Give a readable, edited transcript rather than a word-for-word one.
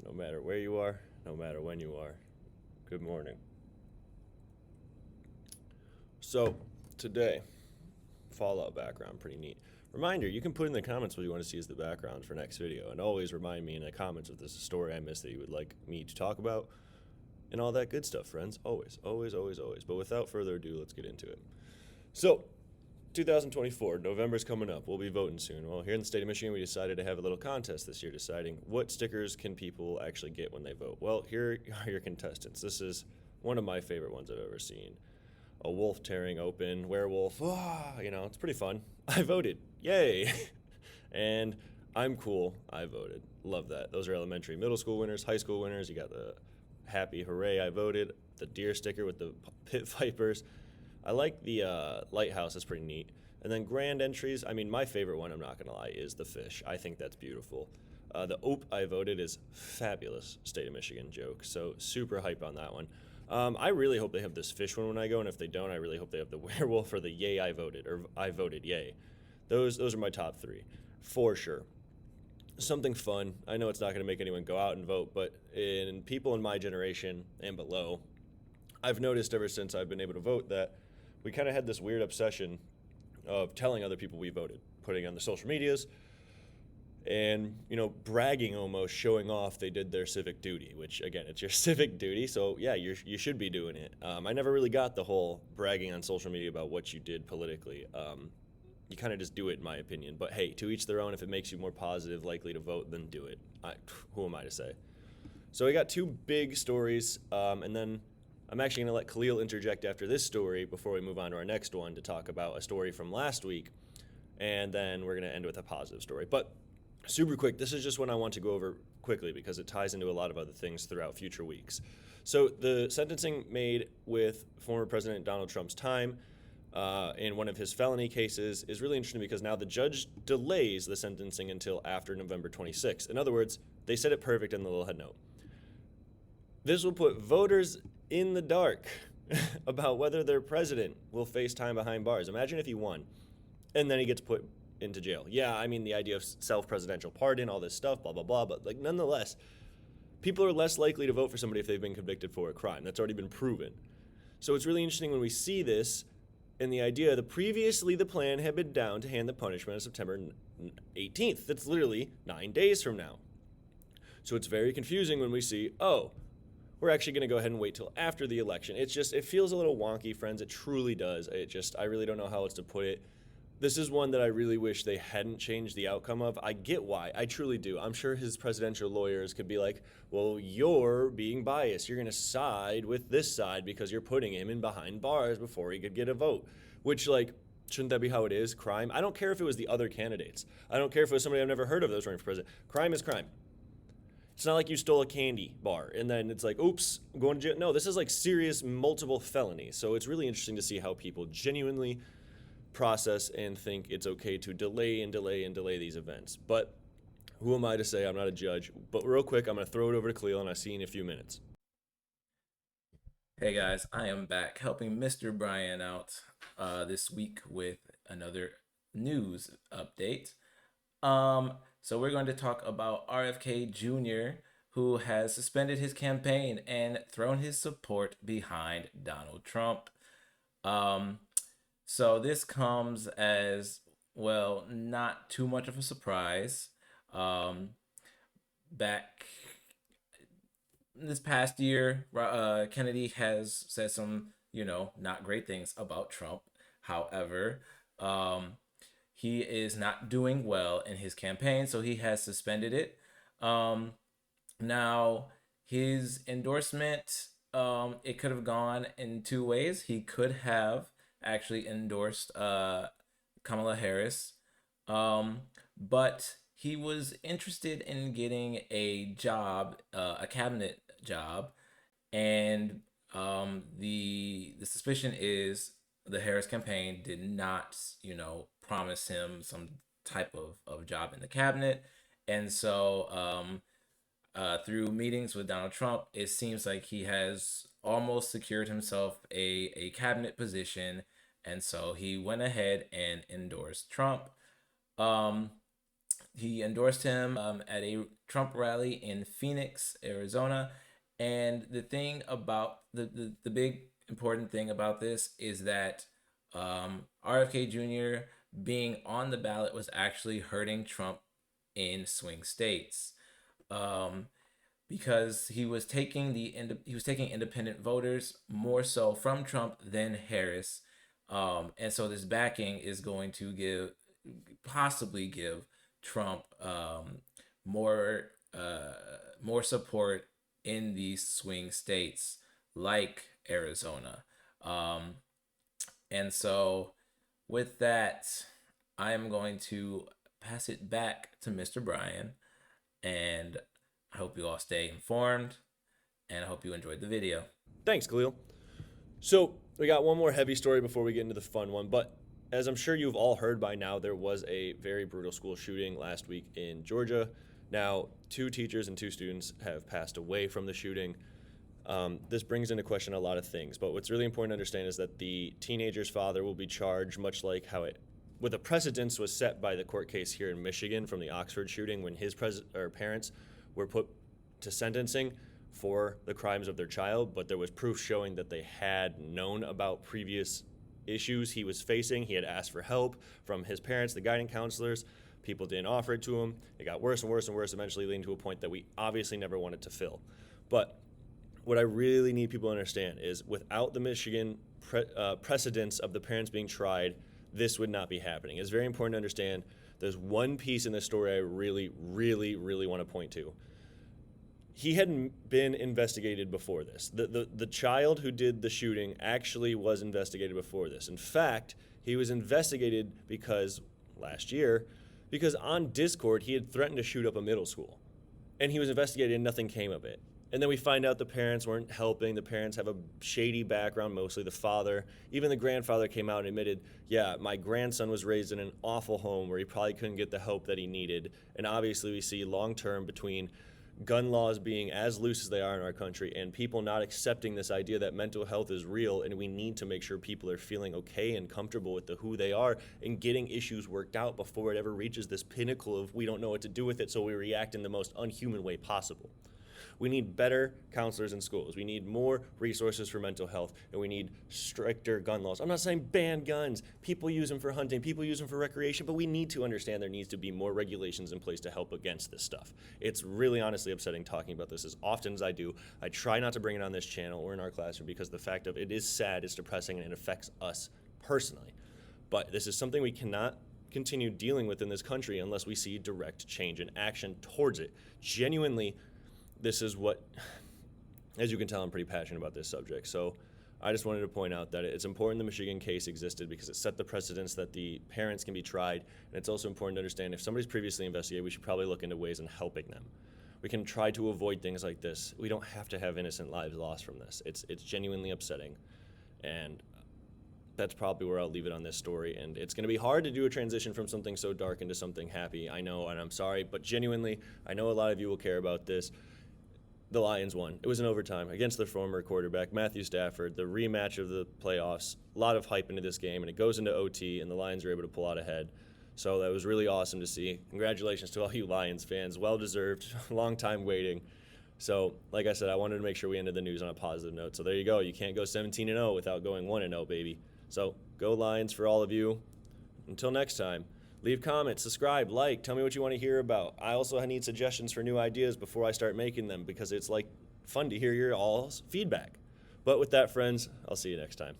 no matter where you are, no matter when you are. Good morning. So, today, Fallout background, pretty neat. Reminder, you can put in the comments what you want to see as the background for next video, and always remind me in the comments if there's a story I missed that you would like me to talk about, and all that good stuff, friends. Always, always, always, always. But without further ado, let's get into it. So, 2024, November's coming up. We'll be voting soon. Well, here in the state of Michigan, we decided to have a little contest this year deciding what stickers can people actually get when they vote. Well, here are your contestants. This is one of my favorite ones I've ever seen. A wolf tearing open, werewolf, it's pretty fun. I voted, yay! And I'm cool, I voted. Love that. Those are elementary, middle school winners, high school winners. You got the happy, hooray, I voted, the deer sticker with the pit vipers. I like the lighthouse, that's pretty neat. And then grand entries, my favorite one, I'm not gonna lie, is the fish. I think that's beautiful. The oop, I voted is fabulous, state of Michigan joke, so super hype on that one. I really hope they have this fish one when I go, and if they don't, I really hope they have the werewolf or the yay I voted, or I voted yay. Those are my top three, for sure. Something fun. I know it's not going to make anyone go out and vote, but in people in my generation and below, I've noticed ever since I've been able to vote that we kind of had this weird obsession of telling other people we voted, putting on the social medias, and, bragging almost, showing off they did their civic duty, which, again, it's your civic duty, so, yeah, you should be doing it. I never really got the whole bragging on social media about what you did politically. You kind of just do it, in my opinion. But, hey, to each their own. If it makes you more positive, likely to vote, then do it. Who am I to say? So we got two big stories, and then I'm actually going to let Khalil interject after this story before we move on to our next one to talk about a story from last week, and then we're going to end with a positive story. But super quick, this is just one I want to go over quickly because it ties into a lot of other things throughout future weeks. So the sentencing made with former President Donald Trump's time in one of his felony cases is really interesting because now the judge delays the sentencing until after November 26th. In other words, they said it perfect in the little head note. This will put voters in the dark about whether their president will face time behind bars. Imagine if he won and then he gets put into jail. Yeah, the idea of self-presidential pardon, all this stuff, blah, blah, blah, but nonetheless, people are less likely to vote for somebody if they've been convicted for a crime. That's already been proven. So it's really interesting when we see this and the idea that previously the plan had been down to hand the punishment on September 18th. That's literally 9 days from now. So it's very confusing when we see, we're actually going to go ahead and wait till after the election. It feels a little wonky, friends. It truly does. I really don't know how else to put it. This is one that I really wish they hadn't changed the outcome of. I get why. I truly do. I'm sure his presidential lawyers could be like, well, you're being biased. You're going to side with this side because you're putting him in behind bars before he could get a vote. Which, shouldn't that be how it is? Crime? I don't care if it was the other candidates. I don't care if it was somebody I've never heard of that was running for president. Crime is crime. It's not like you stole a candy bar and then it's like, oops, I'm going to jail. No, this is like serious multiple felonies. So it's really interesting to see how people genuinely process and think it's okay to delay these events. But who am I to say? I'm not a judge. But real quick, I'm going to throw it over to Khalil, and I'll see you in a few minutes. Hey guys, I am back helping Mr. Brian out this week with another news update. So we're going to talk about RFK Jr., who has suspended his campaign and thrown his support behind Donald Trump. So this comes as, well, not too much of a surprise. Back this past year, Kennedy has said some, not great things about Trump. However, he is not doing well in his campaign, so he has suspended it. Now, his endorsement, it could have gone in two ways. He could have actually endorsed Kamala Harris, but he was interested in getting a job, a cabinet job, and the suspicion is the Harris campaign did not, promise him some type of job in the cabinet, and so through meetings with Donald Trump, it seems like he has almost secured himself a cabinet position, and so he went ahead and endorsed Trump. he endorsed him at a Trump rally in Phoenix, Arizona. And the thing about the big important thing about this is that RFK Jr. being on the ballot was actually hurting Trump in swing states, because he was taking independent voters more so from Trump than Harris, and so this backing is going to possibly give Trump more support in these swing states like Arizona. And so with that, I am going to pass it back to Mr. Brian, and I hope you all stay informed, and I hope you enjoyed the video. Thanks, Khalil. So we got one more heavy story before we get into the fun one, but as I'm sure you've all heard by now, there was a very brutal school shooting last week in Georgia. Now, 2 teachers and 2 students have passed away from the shooting. This brings into question a lot of things, but what's really important to understand is that the teenager's father will be charged, much like how with a precedence was set by the court case here in Michigan from the Oxford shooting when his parents were put to sentencing for the crimes of their child, but there was proof showing that they had known about previous issues he was facing. He had asked for help from his parents, the guidance counselors. People didn't offer it to him. It got worse and worse and worse, eventually leading to a point that we obviously never wanted to fill. But what I really need people to understand is without the Michigan precedence of the parents being tried, this would not be happening. It's very important to understand there's one piece in this story I really, really, really want to point to. He hadn't been investigated before this. The child who did the shooting actually was investigated before this. In fact, he was investigated last year because on Discord he had threatened to shoot up a middle school. And he was investigated and nothing came of it. And then we find out the parents weren't helping. The parents have a shady background, mostly the father. Even the grandfather came out and admitted, yeah, my grandson was raised in an awful home where he probably couldn't get the help that he needed. And obviously we see long-term between gun laws being as loose as they are in our country and people not accepting this idea that mental health is real and we need to make sure people are feeling okay and comfortable with who they are and getting issues worked out before it ever reaches this pinnacle of we don't know what to do with it, so we react in the most unhuman way possible. We need better counselors in schools. We need more resources for mental health, and we need stricter gun laws. I'm not saying ban guns. People use them for hunting. People use them for recreation, but we need to understand there needs to be more regulations in place to help against this stuff. It's really honestly upsetting talking about this as often as I do. I try not to bring it on this channel or in our classroom because the fact of it is sad, it's depressing, and it affects us personally. But this is something we cannot continue dealing with in this country unless we see direct change and action towards it. Genuinely, this is what, as you can tell, I'm pretty passionate about this subject. So I just wanted to point out that it's important the Michigan case existed because it set the precedence that the parents can be tried. And it's also important to understand if somebody's previously investigated, we should probably look into ways in helping them. We can try to avoid things like this. We don't have to have innocent lives lost from this. It's genuinely upsetting. And that's probably where I'll leave it on this story. And it's going to be hard to do a transition from something so dark into something happy. I know, and I'm sorry, but genuinely, I know a lot of you will care about this. The Lions won. It was an overtime against their former quarterback, Matthew Stafford, the rematch of the playoffs. A lot of hype into this game, and it goes into OT, and the Lions are able to pull out ahead. So that was really awesome to see. Congratulations to all you Lions fans. Well-deserved. Long time waiting. So, like I said, I wanted to make sure we ended the news on a positive note. So there you go. You can't go 17-0 without going 1-0, baby. So go Lions for all of you. Until next time. Leave comments, subscribe, like, tell me what you want to hear about. I also need suggestions for new ideas before I start making them because it's like fun to hear your all's feedback. But with that, friends, I'll see you next time.